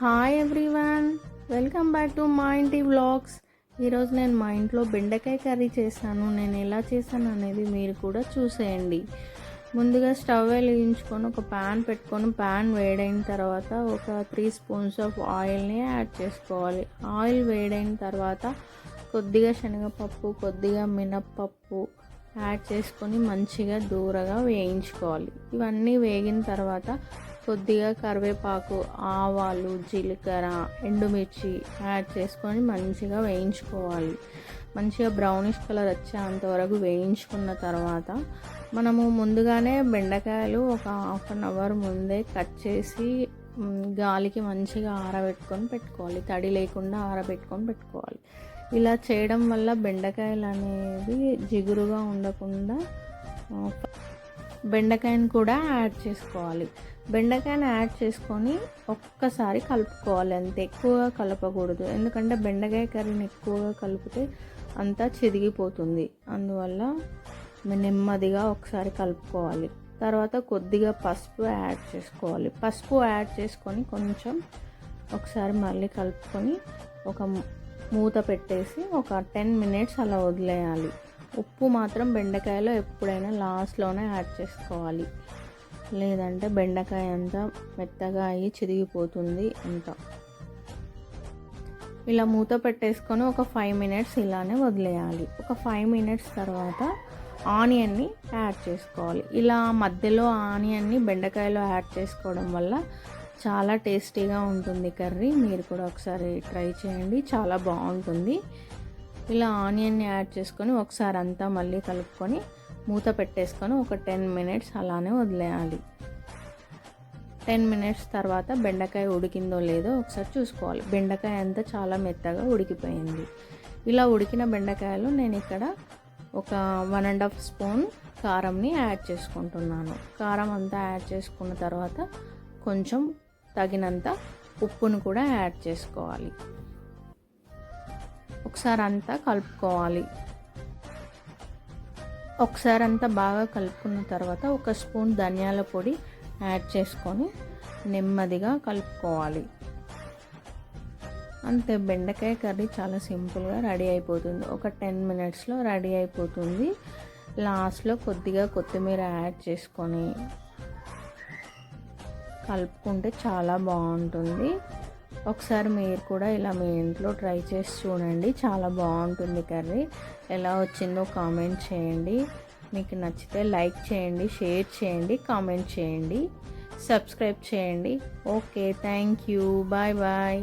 Hi everyone, welcome back to మా ఇంటి vlogs. ఈరోజు నేను మా ఇంట్లో బెండకాయ కర్రీ చేశాను. నేను ఎలా చేశాను అనేది మీరు కూడా చూసేయండి. ముందుగా స్టవ్ వెలిగించుకొని ఒక ప్యాన్ పెట్టుకొని ప్యాన్ వేడైన తర్వాత ఒక 3 స్పూన్స్ ఆఫ్ ఆయిల్ని యాడ్ చేసుకోవాలి. ఆయిల్ వేడైన తర్వాత కొద్దిగా శనగపప్పు, కొద్దిగా మినప్పప్పు యాడ్ చేసుకొని మంచిగా దూరగా వేయించుకోవాలి. ఇవన్నీ వేగిన తర్వాత కొద్దిగా కరివేపాకు, ఆవాలు, జీలకర్ర, ఎండుమిర్చి యాడ్ చేసుకొని మంచిగా వేయించుకోవాలి. మంచిగా బ్రౌనిష్ కలర్ వచ్చేంతవరకు వేయించుకున్న తర్వాత మనము ముందుగానే బెండకాయలు ఒక హాఫ్ అన్ అవర్ ముందే కట్ చేసి గాలికి మంచిగా ఆరబెట్టుకొని పెట్టుకోవాలి. తడి లేకుండా ఆరబెట్టుకొని పెట్టుకోవాలి. ఇలా చేయడం వల్ల బెండకాయలు అనేది జిగురుగా ఉండకుండా బెండకాయను కూడా యాడ్ చేసుకోవాలి. బెండకాయను యాడ్ చేసుకొని ఒక్కసారి కలుపుకోవాలి. అంతే, ఎక్కువగా కలపకూడదు. ఎందుకంటే బెండకాయ కర్రీని ఎక్కువగా కలిపితే అంతా చిరిగిపోతుంది. అందువల్ల నెమ్మదిగా ఒకసారి కలుపుకోవాలి. తర్వాత కొద్దిగా పసుపు యాడ్ చేసుకోవాలి. పసుపు యాడ్ చేసుకొని కొంచెం ఒకసారి మళ్ళీ కలుపుకొని ఒక మూత పెట్టేసి ఒక 10 మినిట్స్ అలా వదిలేయాలి. ఉప్పు మాత్రం బెండకాయలో ఎప్పుడైనా లాస్ట్లోనే యాడ్ చేసుకోవాలి. లేదంటే బెండకాయ అంతా మెత్తగా అయ్యి చిరిగిపోతుంది అంతా. ఇలా మూత పెట్టేసుకొని ఒక 5 మినిట్స్ ఇలానే వదిలేయాలి. ఒక 5 మినిట్స్ తర్వాత ఆనియన్ని యాడ్ చేసుకోవాలి. ఇలా మధ్యలో ఆనియన్ని బెండకాయలో యాడ్ చేసుకోవడం వల్ల చాలా టేస్టీగా ఉంటుంది కర్రీ. మీరు కూడా ఒకసారి ట్రై చేయండి, చాలా బాగుంటుంది. ఇలా ఆనియన్ని యాడ్ చేసుకొని ఒకసారి అంతా మళ్ళీ కలుపుకొని మూత పెట్టేసుకొని ఒక 10 మినిట్స్ అలానే వదిలేయాలి. 10 మినిట్స్ తర్వాత బెండకాయ ఉడికిందో లేదో ఒకసారి చూసుకోవాలి. బెండకాయ అంతా చాలా మెత్తగా ఉడికిపోయింది. ఇలా ఉడికిన బెండకాయలు నేను ఇక్కడ ఒక 1.5 స్పూన్ కారంని యాడ్ చేసుకుంటున్నాను. కారం అంతా యాడ్ చేసుకున్న తర్వాత కొంచెం తగినంత ఉప్పును కూడా యాడ్ చేసుకోవాలి. ఒకసారి అంతా కలుపుకోవాలి. ఒకసారి అంతా బాగా కలుపుకున్న తర్వాత ఒక స్పూన్ ధనియాల పొడి యాడ్ చేసుకొని నెమ్మదిగా కలుపుకోవాలి. అంతే, బెండకాయ కర్రీ చాలా సింపుల్గా రెడీ అయిపోతుంది. ఒక 10 మినిట్స్లో రెడీ అయిపోతుంది. లాస్ట్లో కొద్దిగా కొత్తిమీర యాడ్ చేసుకొని కలుపుకుంటే చాలా బాగుంటుంది. ఒకసారి మీరు కూడా ఇలా మీ ఇంట్లో ట్రై చేసి చూడండి, చాలా బాగుంటుంది కర్రీ. ఎలా వచ్చిందో కామెంట్ చేయండి. మీకు నచ్చితే లైక్ చేయండి, షేర్ చేయండి, కామెంట్ చేయండి, సబ్స్క్రైబ్ చేయండి. Okay, thank you, bye bye.